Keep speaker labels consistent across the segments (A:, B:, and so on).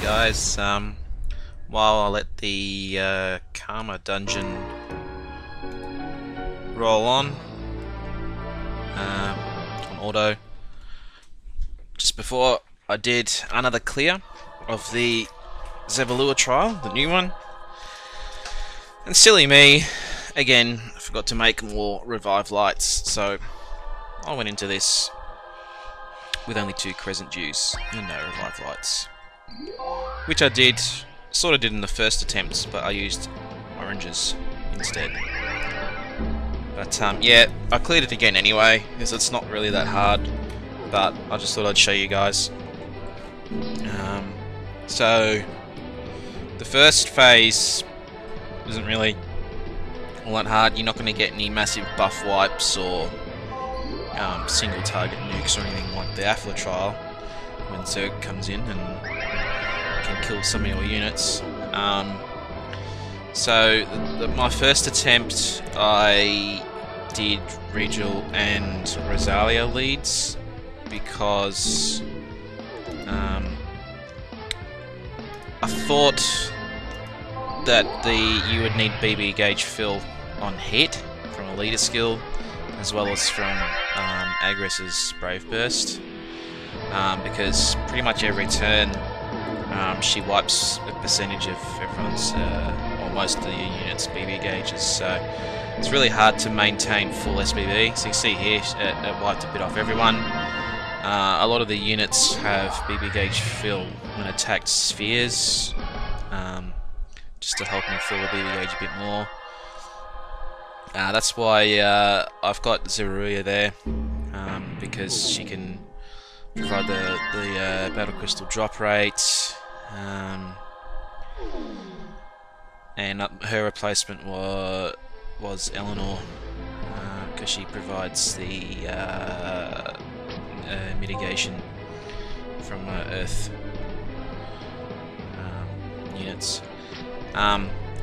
A: guys. While I let the Karma dungeon roll on auto, just before I did another clear of the Zevalhua trial, the new one, and silly me, again, I forgot to make more revive lights, so I went into this with only 2 crescent dews and no revive lights, which I sort of did in the first attempt, but I used oranges instead. But yeah, I cleared it again anyway, because it's not really that hard, but I just thought I'd show you guys. So the first phase isn't really all that hard. You're not going to get any massive buff wipes or single target nukes or anything like the Alpha trial when Zerg comes in and can kill some of your units. So my first attempt I did Regal and Rosalia leads because I thought that you would need BB gauge fill on hit from a leader skill, as well as from Agres's Brave Burst, because pretty much every turn she wipes a percentage of everyone's, or most of the units' BB gauges, so it's really hard to maintain full SBB. So you see here, it wiped a bit off everyone. A lot of the units have BB gauge fill when attacked spheres, just to help me fill the BB gauge a bit more. That's why I've got Zevalhua there, because she can provide the battle crystal drop rate, and her replacement was Eleanor, because she provides the mitigation from Earth units.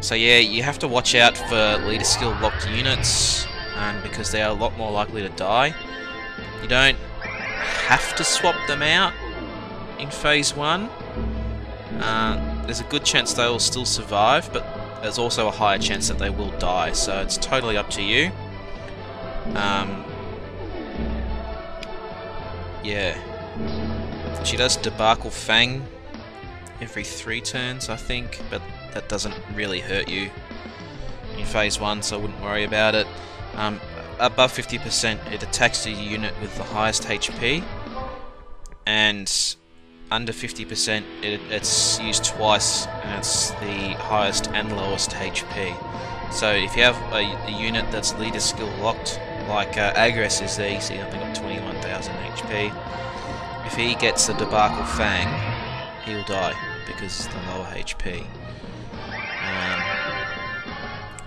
A: So yeah, you have to watch out for leader skill locked units, because they are a lot more likely to die. You don't have to swap them out in phase 1. There's a good chance they will still survive, but there's also a higher chance that they will die, so it's totally up to you. Yeah, she does Debacle Fang every 3 turns, I think, but that doesn't really hurt you in phase 1, so I wouldn't worry about it. Above 50%, it attacks the unit with the highest HP, and under 50%, it's used twice, and it's the highest and lowest HP. So if you have a unit that's leader skill locked, like Agres is there, you see I've got 21,000 HP. If he gets the Debacle Fang, he'll die because of the lower HP.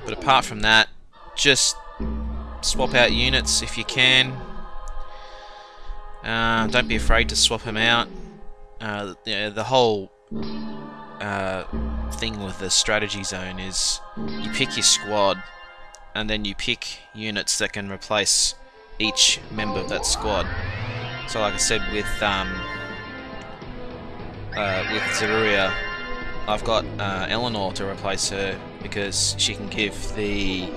A: But apart from that, just swap out units if you can. Don't be afraid to swap them out. The whole thing with the strategy zone is you pick your squad, and then you pick units that can replace each member of that squad. So like I said, with Zevalhua, I've got Eleanor to replace her because she can give the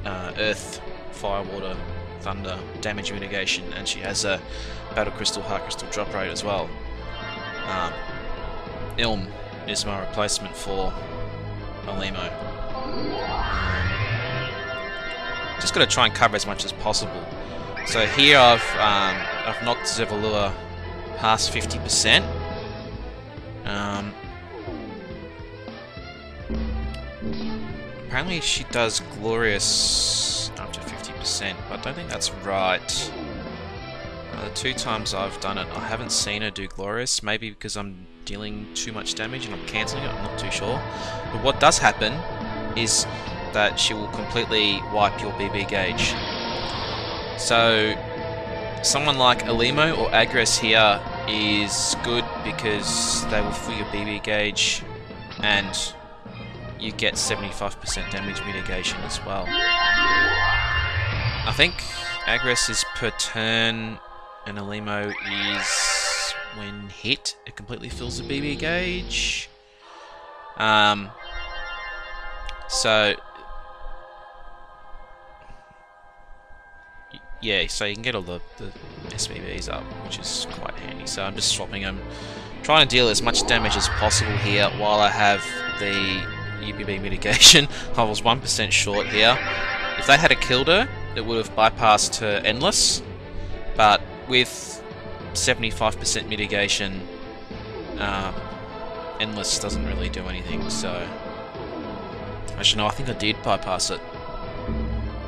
A: Earth, Fire, Water, Thunder damage mitigation, and she has a Battle Crystal, Heart Crystal drop rate as well. Ilm is my replacement for Alimo. Just got to try and cover as much as possible. So here I've knocked Zevalhua past 50%. Apparently she does Glorious after 50%, but I don't think that's right. The 2 times I've done it, I haven't seen her do Glorious, maybe because I'm dealing too much damage and I'm cancelling it, I'm not too sure. But what does happen is that she will completely wipe your BB gauge. So someone like Alimo or Agres here is good because they will fill your BB gauge and you get 75% damage mitigation as well. I think Agres is per turn and Alimo is when hit, it completely fills the BB gauge. So yeah, so you can get all the SBBs up, which is quite handy. So I'm just swapping them, trying to deal as much damage as possible here while I have the UBB mitigation. I was 1% short here. If they had killed her, it would have bypassed her endless, but with 75% mitigation, endless doesn't really do anything. So actually no, I think I did bypass it.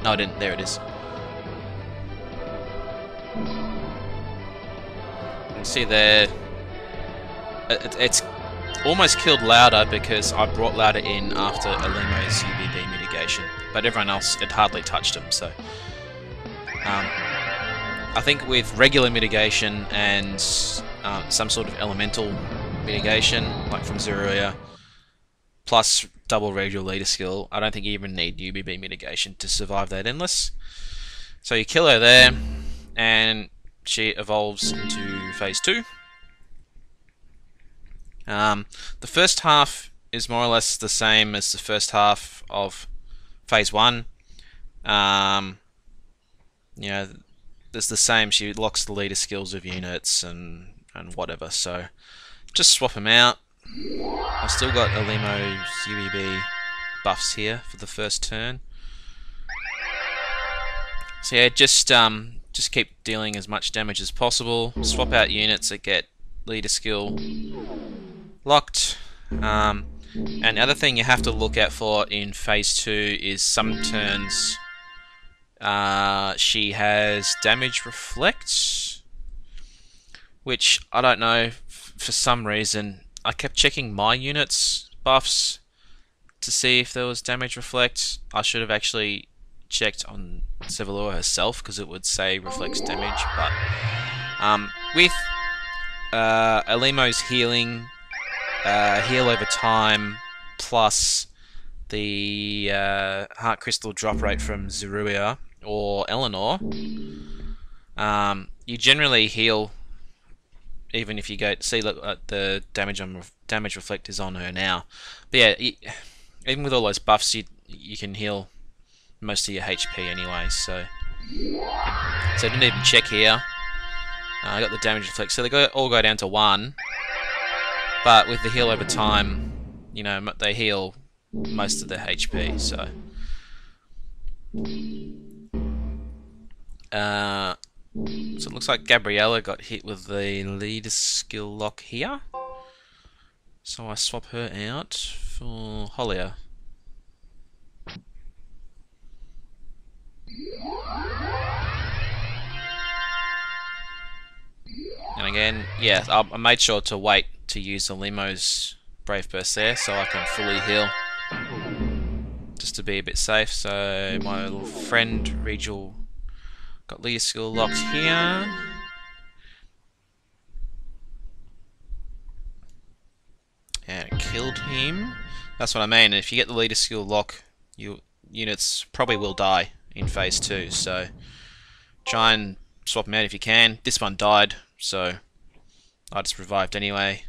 A: No, I didn't. There it is. You can see there, it's almost killed Louder because I brought Louder in after Alimo's UBB mitigation, but everyone else, it hardly touched him. So I think with regular mitigation and some sort of elemental mitigation, like from Zeruia, plus double regular leader skill, I don't think you even need UBB mitigation to survive that endless. So you kill her there, and she evolves into phase 2. The first half is more or less the same as the first half of phase 1. You know, there's the same. She locks the leader skills of units and whatever. So just swap them out. I've still got Alimo's UEB buffs here for the first turn. So yeah, just keep dealing as much damage as possible. Swap out units that get leader skill locked. And the other thing you have to look out for in phase 2 is some turns she has damage reflect, which I don't know, for some reason I kept checking my units buffs to see if there was damage reflect. I should have actually checked on Zevalhua herself because it would say reflects damage, but with Alimo's healing, heal over time, plus the heart crystal drop rate from Zeruia or Eleanor, you generally heal even if you go see look the damage reflect is on her now. But yeah, even with all those buffs, you can heal most of your HP anyway. So I didn't even check here. I got the damage reflect, so they all go down to 1. But with the heal over time, you know, they heal most of their HP. So so it looks like Gabriella got hit with the leader skill lock here. So I swap her out for Holia. And again, yeah, I made sure to wait to use Alimo's Brave Burst there so I can fully heal, just to be a bit safe. So my little friend Regal got leader skill locked here. And it killed him. That's what I mean. If you get the leader skill lock, your units probably will die in phase 2. So try and swap them out if you can. This one died, so I just revived anyway.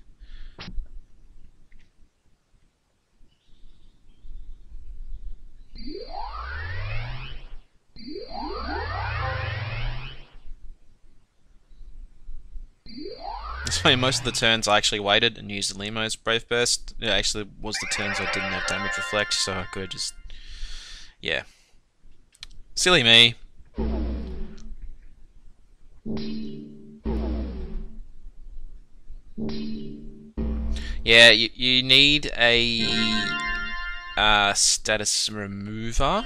A: So most of the turns I actually waited and used Alimo's Brave Burst. It actually was the turns I didn't have damage reflect, so I could just, yeah. Silly me. Yeah, you need a status remover.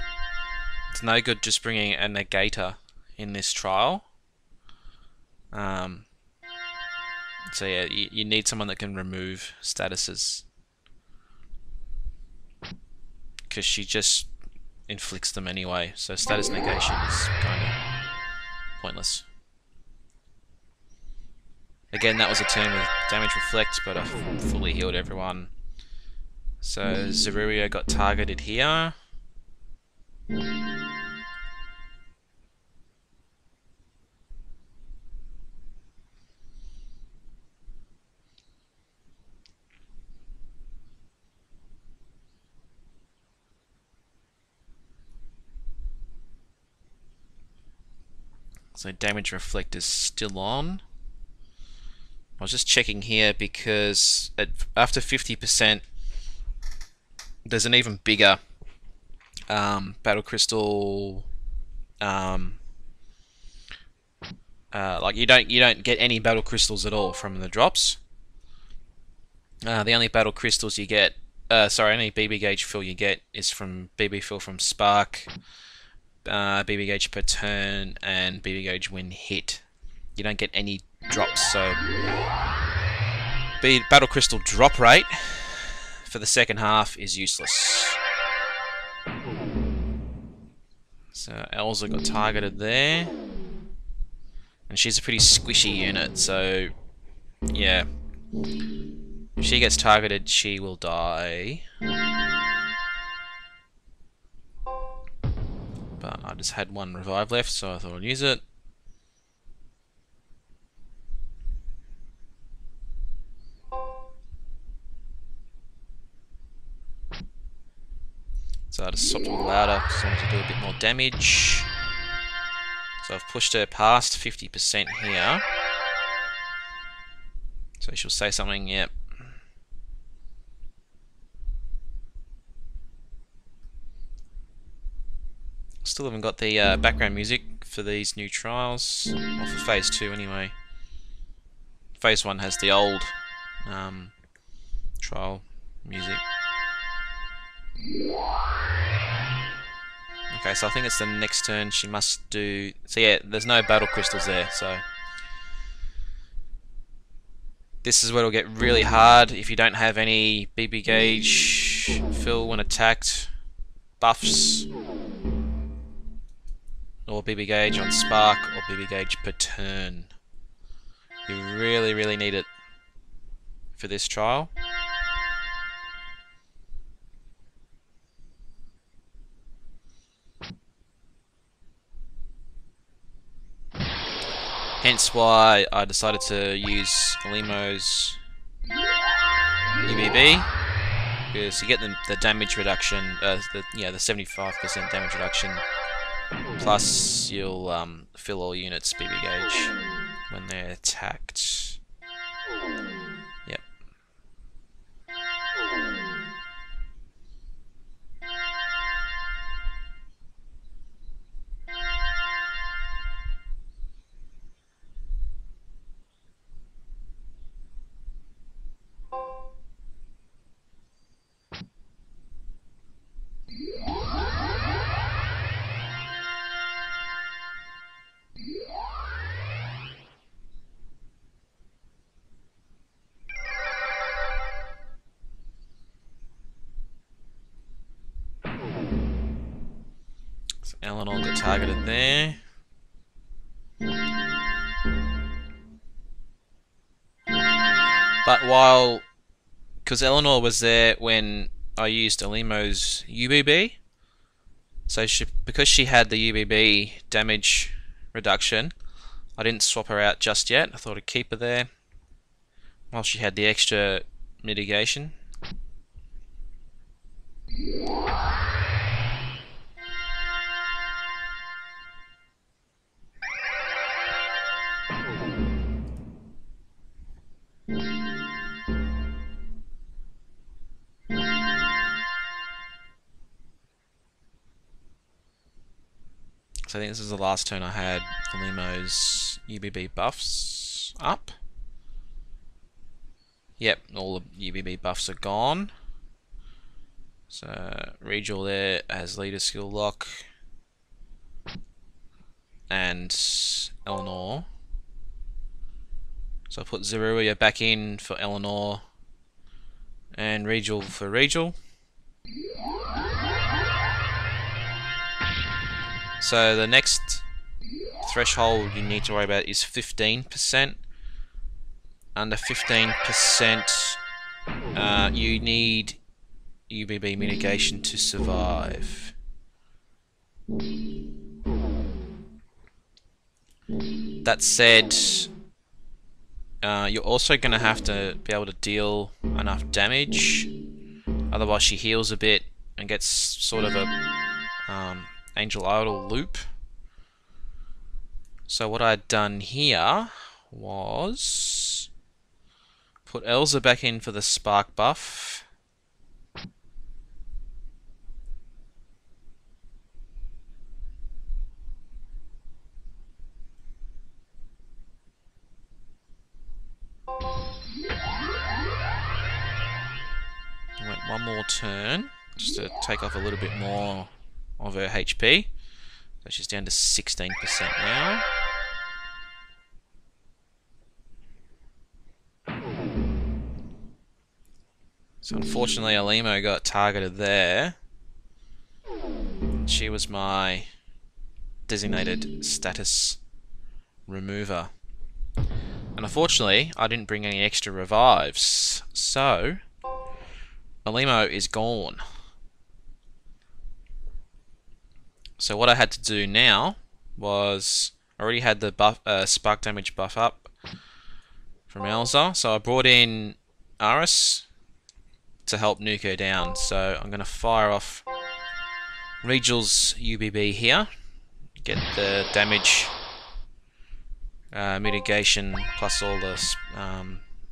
A: It's no good just bringing a negator in this trial. So yeah, you need someone that can remove statuses, because she just inflicts them anyway, so status negation is kind of pointless. Again, that was a turn with damage reflect, but I fully healed everyone. So Zeruia got targeted here. So damage reflect is still on. I was just checking here because after 50%, there's an even bigger battle crystal. Like you don't get any battle crystals at all from the drops. The only battle crystals you get, only BB gauge fill you get is from BB fill from Spark, BB gauge per turn, and BB gauge when hit. You don't get any drops, so battle crystal drop rate for the second half is useless. So Elsa got targeted there, and she's a pretty squishy unit, so yeah. If she gets targeted, she will die. But I just had one revive left, so I thought I'd use it. So I just swapped it with louder because I wanted to do a bit more damage. So I've pushed her past 50% here. So she'll say something, yep. Still haven't got the background music for these new trials, or for phase 2 anyway. Phase 1 has the old trial music. Okay, so I think it's the next turn she must do... So yeah, there's no battle crystals there, so... This is where it'll get really hard if you don't have any BB gauge fill when attacked, buffs, or BB gauge on Spark, or BB gauge per turn. You really need it for this trial. Hence why I decided to use Limo's UBB, because you get the damage reduction, the 75% damage reduction, plus you'll fill all units BB gauge when they're attacked. Yep. So Eleanor got targeted there. But because Eleanor was there when I used Alimo's UBB, so because she had the UBB damage reduction, I didn't swap her out just yet. I thought I'd keep her there while she had the extra mitigation. So I think this is the last turn I had Limo's UBB buffs up. Yep, all the UBB buffs are gone. So Regal there has leader skill lock, and Eleanor. So I put Zeruia back in for Eleanor, and Regal for Regal. So the next threshold you need to worry about is 15%. Under 15%, you need UBB mitigation to survive. That said, you're also going to have to be able to deal enough damage, otherwise she heals a bit and gets sort of a Angel Idol loop. So what I'd done here was put Elza back in for the spark buff. I went one more turn just to take off a little bit more of her HP. So she's down to 16% now. So unfortunately Alimo got targeted there. She was my designated status remover. And unfortunately I didn't bring any extra revives, so Alimo is gone. So what I had to do now was, I already had the buff, spark damage buff up from Elza, so I brought in Aris to help nuke her down. So I'm going to fire off Regal's UBB here, get the damage mitigation plus all the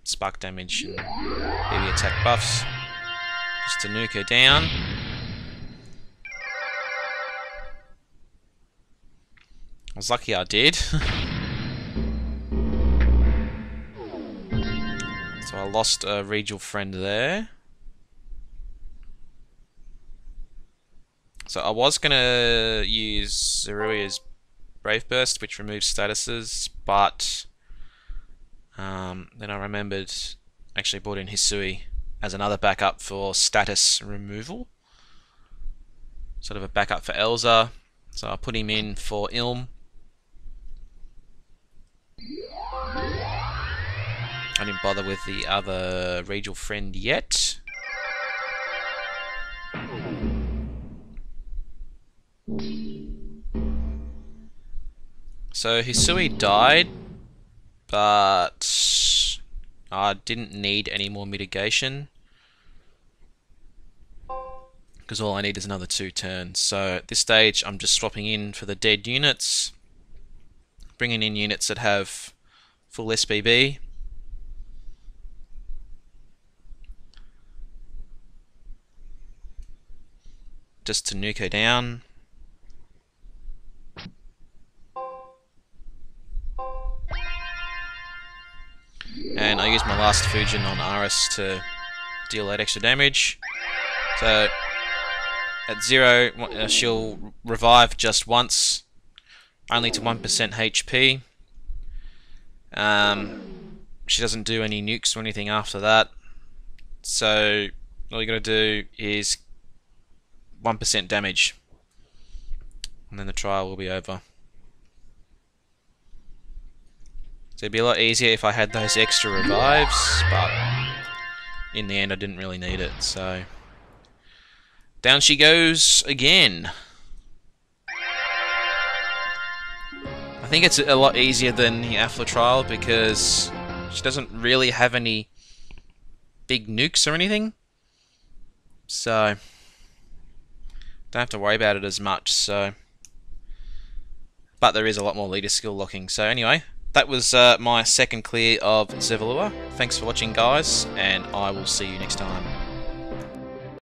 A: spark damage and BB attack buffs, just to nuke her down. I was lucky I did. So I lost a Regal friend there. So I was going to use Zeruia's Brave Burst, which removes statuses, but then I remembered, actually brought in Hisui as another backup for status removal. Sort of a backup for Elza. So I put him in for Ilm. I didn't bother with the other Regal friend yet. So Hisui died, but I didn't need any more mitigation because all I need is another 2 turns. So at this stage I'm just swapping in for the dead units, bringing in units that have full SBB. Just to nuke her down. And I used my last Fujin on Aris to deal that extra damage. So at 0, she'll revive just once, only to 1% HP. She doesn't do any nukes or anything after that. So all you gotta do is 1% damage, and then the trial will be over. So it'd be a lot easier if I had those extra revives, but in the end I didn't really need it, so down she goes again. I think it's a lot easier than the Alpha trial because she doesn't really have any big nukes or anything, so don't have to worry about it as much. So, but there is a lot more leader skill locking. So anyway, that was my second clear of Zevalhua. Thanks for watching, guys, and I will see you next time.